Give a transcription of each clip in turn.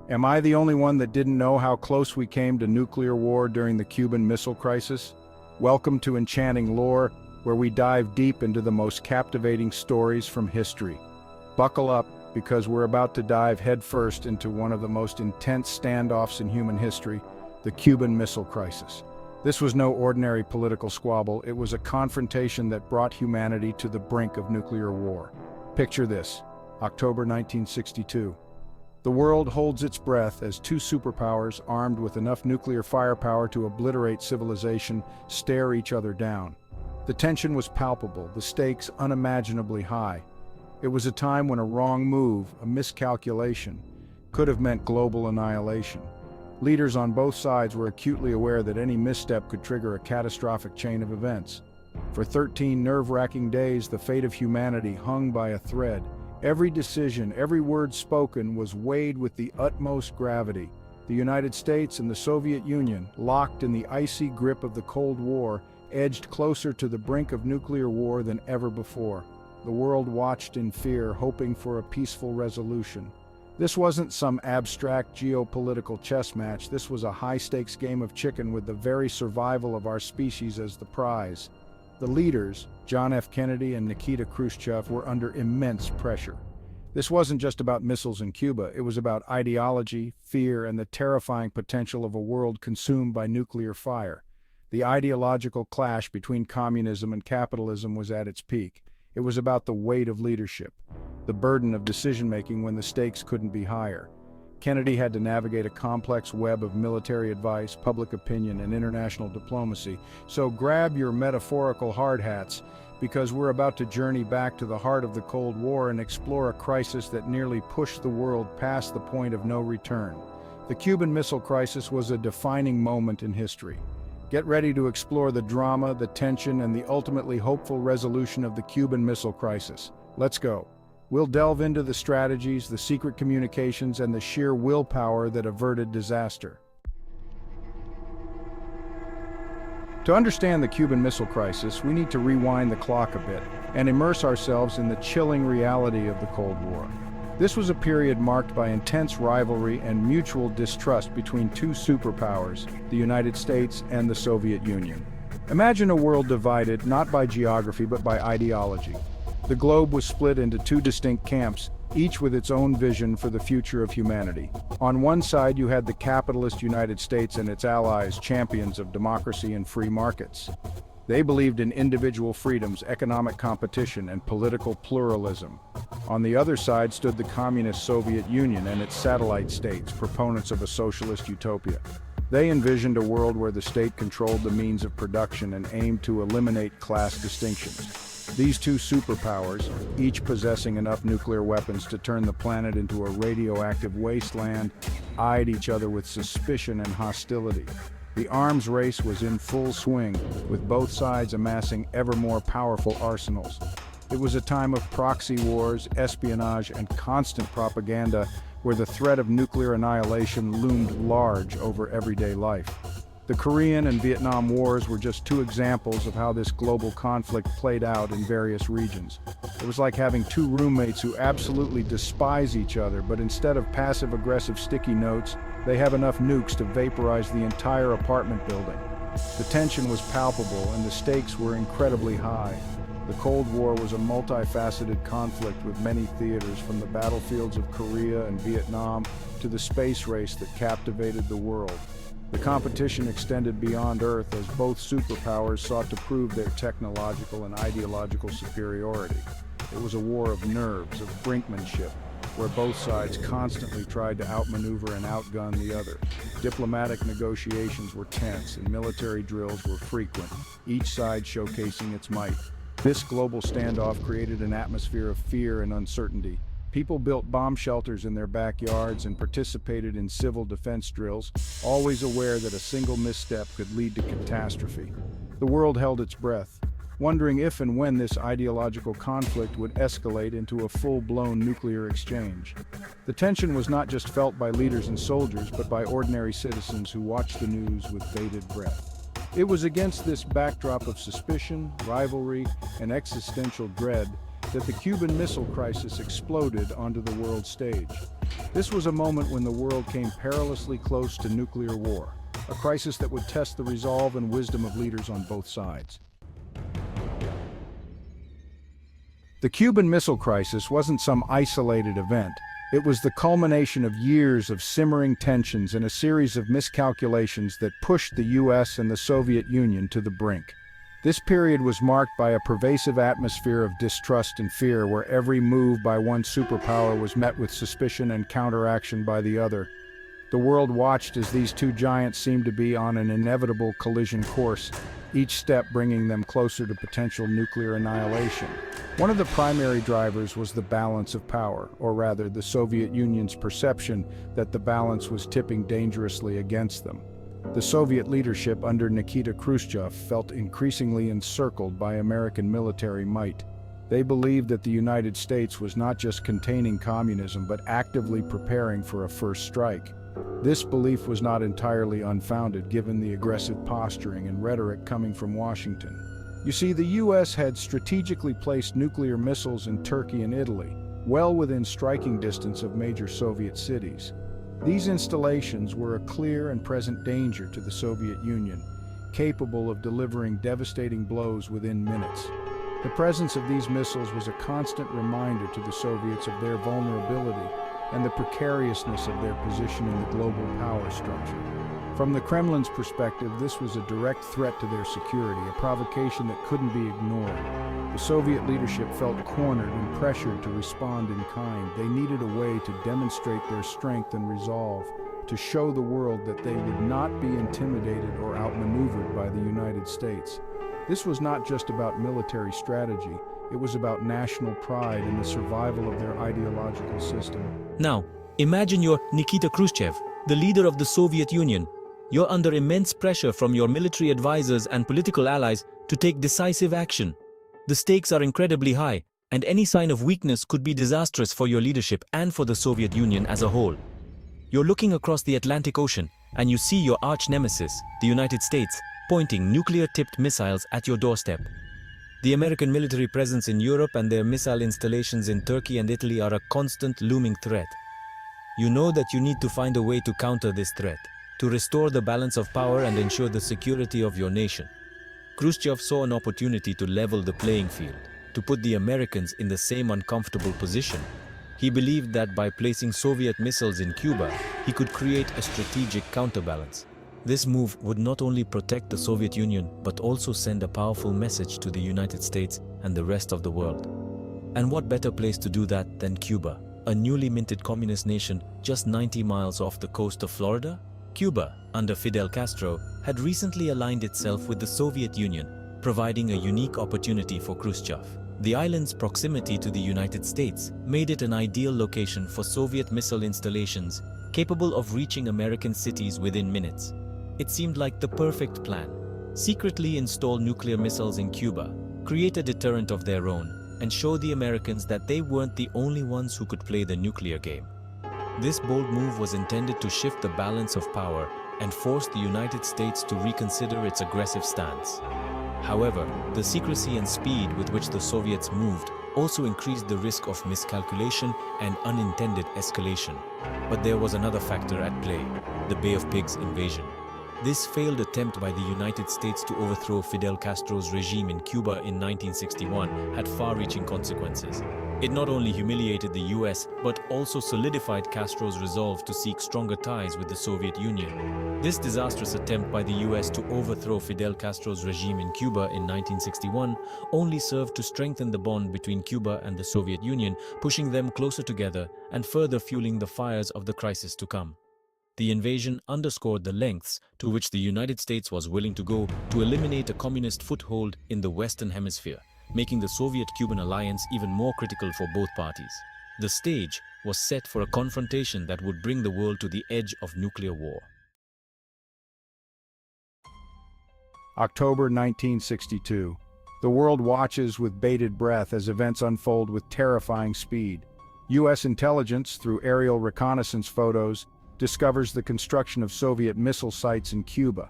Am I the only one that didn't know how close we came to nuclear war during the Cuban Missile Crisis? Welcome to Enchanting Lore, where we dive deep into the most captivating stories from history. Buckle up, because we're about to dive headfirst into one of the most intense standoffs in human history, the Cuban Missile Crisis. This was no ordinary political squabble, it was a confrontation that brought humanity to the brink of nuclear war. Picture this, October 1962. The world holds its breath as two superpowers, armed with enough nuclear firepower to obliterate civilization, stare each other down. The tension was palpable, the stakes unimaginably high. It was a time when a wrong move, a miscalculation, could have meant global annihilation. Leaders on both sides were acutely aware that any misstep could trigger a catastrophic chain of events. For 13 nerve-wracking days, the fate of humanity hung by a thread. Every decision, every word spoken was weighed with the utmost gravity. The United States and the Soviet Union, locked in the icy grip of the Cold War, edged closer to the brink of nuclear war than ever before. The world watched in fear, hoping for a peaceful resolution. This wasn't some abstract geopolitical chess match. This was a high-stakes game of chicken with the very survival of our species as the prize. The leaders, John F. Kennedy and Nikita Khrushchev, were under immense pressure. This wasn't just about missiles in Cuba, it was about ideology, fear, and the terrifying potential of a world consumed by nuclear fire. The ideological clash between communism and capitalism was at its peak. It was about the weight of leadership, the burden of decision-making when the stakes couldn't be higher. Kennedy had to navigate a complex web of military advice, public opinion, and international diplomacy. So grab your metaphorical hard hats, because we're about to journey back to the heart of the Cold War and explore a crisis that nearly pushed the world past the point of no return. The Cuban Missile Crisis was a defining moment in history. Get ready to explore the drama, the tension, and the ultimately hopeful resolution of the Cuban Missile Crisis. Let's go. We'll delve into the strategies, the secret communications, and the sheer willpower that averted disaster. To understand the Cuban Missile Crisis, we need to rewind the clock a bit and immerse ourselves in the chilling reality of the Cold War. This was a period marked by intense rivalry and mutual distrust between two superpowers, the United States and the Soviet Union. Imagine a world divided not by geography but by ideology. The globe was split into two distinct camps, each with its own vision for the future of humanity. On one side, you had the capitalist United States and its allies, champions of democracy and free markets. They believed in individual freedoms, economic competition, and political pluralism. On the other side stood the communist Soviet Union and its satellite states, proponents of a socialist utopia. They envisioned a world where the state controlled the means of production and aimed to eliminate class distinctions. These two superpowers, each possessing enough nuclear weapons to turn the planet into a radioactive wasteland, eyed each other with suspicion and hostility. The arms race was in full swing, with both sides amassing ever more powerful arsenals. It was a time of proxy wars, espionage, and constant propaganda where the threat of nuclear annihilation loomed large over everyday life. The Korean and Vietnam Wars were just two examples of how this global conflict played out in various regions. It was like having two roommates who absolutely despise each other, but instead of passive-aggressive sticky notes, they have enough nukes to vaporize the entire apartment building. The tension was palpable and the stakes were incredibly high. The Cold War was a multifaceted conflict with many theaters, from the battlefields of Korea and Vietnam to the space race that captivated the world. The competition extended beyond Earth as both superpowers sought to prove their technological and ideological superiority. It was a war of nerves, of brinkmanship, where both sides constantly tried to outmaneuver and outgun the other. Diplomatic negotiations were tense and military drills were frequent, each side showcasing its might. This global standoff created an atmosphere of fear and uncertainty. People built bomb shelters in their backyards and participated in civil defense drills, always aware that a single misstep could lead to catastrophe. The world held its breath, wondering if and when this ideological conflict would escalate into a full-blown nuclear exchange. The tension was not just felt by leaders and soldiers, but by ordinary citizens who watched the news with bated breath. It was against this backdrop of suspicion, rivalry, and existential dread that the Cuban Missile Crisis exploded onto the world stage. This was a moment when the world came perilously close to nuclear war, a crisis that would test the resolve and wisdom of leaders on both sides. The Cuban Missile Crisis wasn't some isolated event. It was the culmination of years of simmering tensions and a series of miscalculations that pushed the US and the Soviet Union to the brink. This period was marked by a pervasive atmosphere of distrust and fear, where every move by one superpower was met with suspicion and counteraction by the other. The world watched as these two giants seemed to be on an inevitable collision course, each step bringing them closer to potential nuclear annihilation. One of the primary drivers was the balance of power, or rather, the Soviet Union's perception that the balance was tipping dangerously against them. The Soviet leadership under Nikita Khrushchev felt increasingly encircled by American military might. They believed that the United States was not just containing communism, but actively preparing for a first strike. This belief was not entirely unfounded, given the aggressive posturing and rhetoric coming from Washington. You see, the US had strategically placed nuclear missiles in Turkey and Italy, well within striking distance of major Soviet cities. These installations were a clear and present danger to the Soviet Union, capable of delivering devastating blows within minutes. The presence of these missiles was a constant reminder to the Soviets of their vulnerability and the precariousness of their position in the global power structure. From the Kremlin's perspective, this was a direct threat to their security, a provocation that couldn't be ignored. The Soviet leadership felt cornered and pressured to respond in kind. They needed a way to demonstrate their strength and resolve, to show the world that they would not be intimidated or outmaneuvered by the United States. This was not just about military strategy, it was about national pride and the survival of their ideological system. Now, imagine you're Nikita Khrushchev, the leader of the Soviet Union. You're under immense pressure from your military advisors and political allies to take decisive action. The stakes are incredibly high, and any sign of weakness could be disastrous for your leadership and for the Soviet Union as a whole. You're looking across the Atlantic Ocean, and you see your arch-nemesis, the United States, pointing nuclear-tipped missiles at your doorstep. The American military presence in Europe and their missile installations in Turkey and Italy are a constant looming threat. You know that you need to find a way to counter this threat, to restore the balance of power and ensure the security of your nation. Khrushchev saw an opportunity to level the playing field, to put the Americans in the same uncomfortable position. He believed that by placing Soviet missiles in Cuba, he could create a strategic counterbalance. This move would not only protect the Soviet Union, but also send a powerful message to the United States and the rest of the world. And what better place to do that than Cuba, a newly minted communist nation just 90 miles off the coast of Florida? Cuba, under Fidel Castro, had recently aligned itself with the Soviet Union, providing a unique opportunity for Khrushchev. The island's proximity to the United States made it an ideal location for Soviet missile installations capable of reaching American cities within minutes. It seemed like the perfect plan. Secretly install nuclear missiles in Cuba, create a deterrent of their own, and show the Americans that they weren't the only ones who could play the nuclear game. This bold move was intended to shift the balance of power and force the United States to reconsider its aggressive stance. However, the secrecy and speed with which the Soviets moved also increased the risk of miscalculation and unintended escalation. But there was another factor at play: the Bay of Pigs invasion. This failed attempt by the United States to overthrow Fidel Castro's regime in Cuba in 1961 had far-reaching consequences. It not only humiliated the US, but also solidified Castro's resolve to seek stronger ties with the Soviet Union. This disastrous attempt by the US to overthrow Fidel Castro's regime in Cuba in 1961 only served to strengthen the bond between Cuba and the Soviet Union, pushing them closer together and further fueling the fires of the crisis to come. The invasion underscored the lengths to which the United States was willing to go to eliminate a communist foothold in the Western Hemisphere, making the Soviet-Cuban alliance even more critical for both parties. The stage was set for a confrontation that would bring the world to the edge of nuclear war. October 1962. The world watches with bated breath as events unfold with terrifying speed. U.S. intelligence, through aerial reconnaissance photos, discovers the construction of Soviet missile sites in Cuba.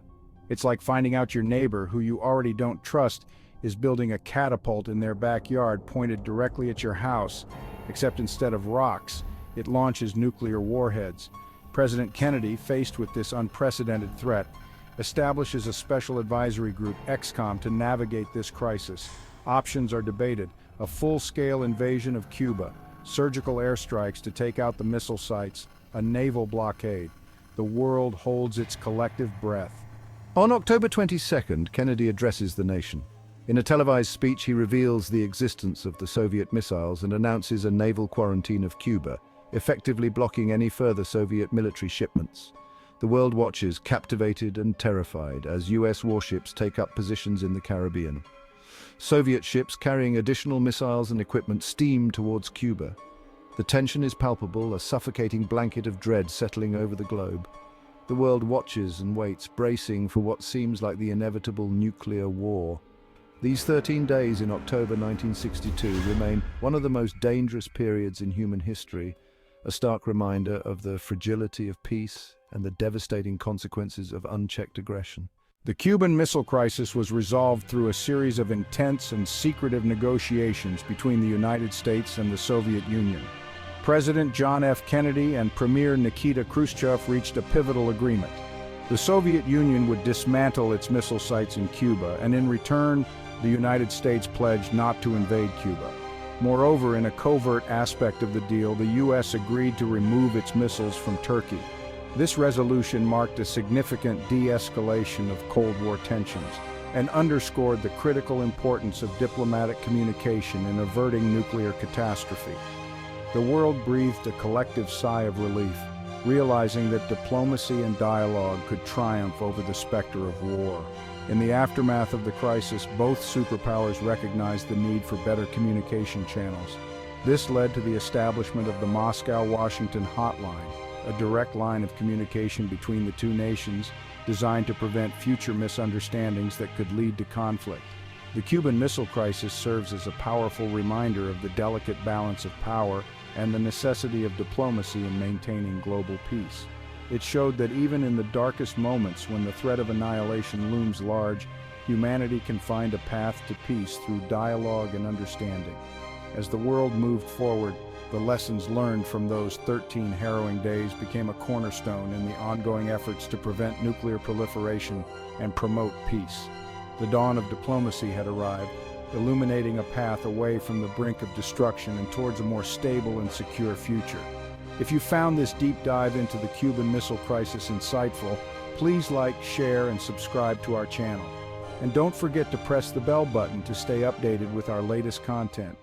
It's like finding out your neighbor, who you already don't trust, is building a catapult in their backyard pointed directly at your house, except instead of rocks, It launches nuclear warheads. President Kennedy, faced with this unprecedented threat, establishes a special advisory group, XCOM, to navigate this crisis. Options are debated: a full-scale invasion of Cuba, surgical airstrikes to take out the missile sites, a naval blockade. The world holds its collective breath. On October 22nd, Kennedy addresses the nation. In a televised speech, he reveals the existence of the Soviet missiles and announces a naval quarantine of Cuba, effectively blocking any further Soviet military shipments. The world watches, captivated and terrified, as US warships take up positions in the Caribbean. Soviet ships carrying additional missiles and equipment steam towards Cuba. The tension is palpable, a suffocating blanket of dread settling over the globe. The world watches and waits, bracing for what seems like the inevitable nuclear war. These 13 days in October 1962 remain one of the most dangerous periods in human history, a stark reminder of the fragility of peace and the devastating consequences of unchecked aggression. The Cuban Missile Crisis was resolved through a series of intense and secretive negotiations between the United States and the Soviet Union. President John F. Kennedy and Premier Nikita Khrushchev reached a pivotal agreement. The Soviet Union would dismantle its missile sites in Cuba, and in return, the United States pledged not to invade Cuba. Moreover, in a covert aspect of the deal, the U.S. agreed to remove its missiles from Turkey. This resolution marked a significant de-escalation of Cold War tensions and underscored the critical importance of diplomatic communication in averting nuclear catastrophe. The world breathed a collective sigh of relief, realizing that diplomacy and dialogue could triumph over the specter of war. In the aftermath of the crisis, both superpowers recognized the need for better communication channels. This led to the establishment of the Moscow-Washington Hotline, a direct line of communication between the two nations designed to prevent future misunderstandings that could lead to conflict. The Cuban Missile Crisis serves as a powerful reminder of the delicate balance of power and the necessity of diplomacy in maintaining global peace. It showed that even in the darkest moments, when the threat of annihilation looms large, humanity can find a path to peace through dialogue and understanding. As the world moved forward, the lessons learned from those 13 harrowing days became a cornerstone in the ongoing efforts to prevent nuclear proliferation and promote peace. The dawn of diplomacy had arrived, illuminating a path away from the brink of destruction and towards a more stable and secure future. If you found this deep dive into the Cuban Missile Crisis insightful, please like, share, and subscribe to our channel. And don't forget to press the bell button to stay updated with our latest content.